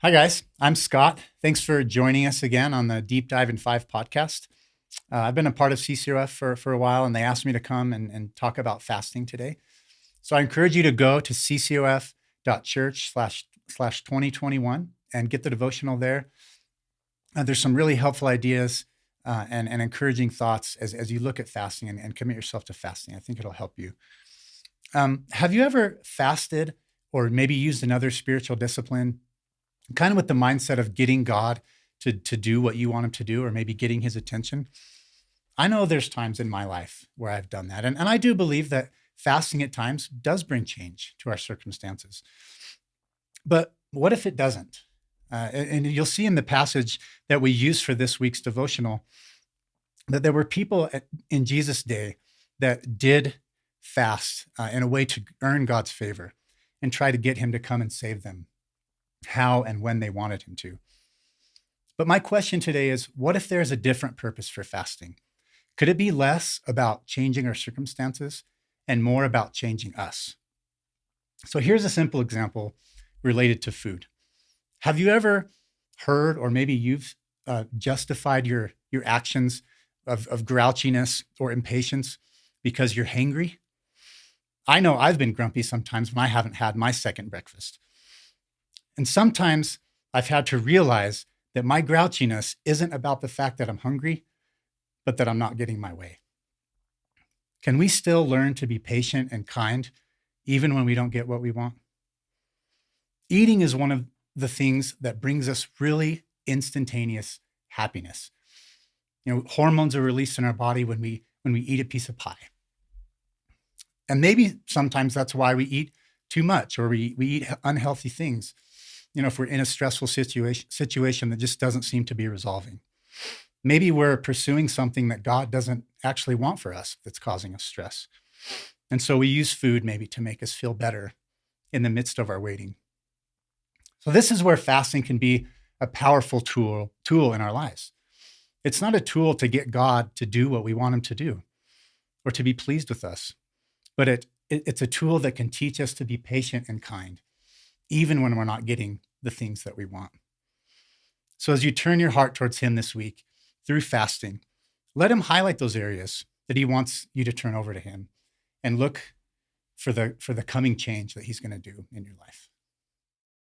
Hi, guys. I'm Scott. Thanks for joining us again on the Deep Dive in Five podcast. I've been a part of CCOF for a while, and they asked me to come and talk about fasting today. So I encourage you to go to ccof.church/slash 2021 and get the devotional there. There's some really helpful ideas and encouraging thoughts as you look at fasting and commit yourself to fasting. I think it'll help you. Have you ever fasted or maybe used another spiritual discipline kind of with the mindset of getting God to do what you want him to do, or maybe getting his attention? I know there's times in my life where I've done that. And I do believe that fasting at times does bring change to our circumstances. But what if it doesn't? And you'll see in the passage that we use for this week's devotional that there were people in Jesus' day that did fast in a way to earn God's favor and try to get him to come and save them how and when they wanted him to. But my question today is, what if there's a different purpose for fasting? Could it be less about changing our circumstances and more about changing us? So here's a simple example related to food. Have you ever heard, or maybe you've justified your actions of grouchiness or impatience because you're hangry? I know I've been grumpy sometimes when I haven't had my second breakfast. And sometimes I've had to realize that my grouchiness isn't about the fact that I'm hungry, but that I'm not getting my way. Can we still learn to be patient and kind even when we don't get what we want? Eating is one of the things that brings us really instantaneous happiness. Hormones are released in our body when we eat a piece of pie. And maybe sometimes that's why we eat too much, or we eat unhealthy things. If we're in a stressful situation that just doesn't seem to be resolving. Maybe we're pursuing something that God doesn't actually want for us that's causing us stress. And so we use food maybe to make us feel better in the midst of our waiting. So this is where fasting can be a powerful tool in our lives. It's not a tool to get God to do what we want him to do or to be pleased with us, but it's a tool that can teach us to be patient and kind, even when we're not getting the things that we want. So as you turn your heart towards him this week through fasting, let him highlight those areas that he wants you to turn over to him and look for the coming change that he's going to do in your life.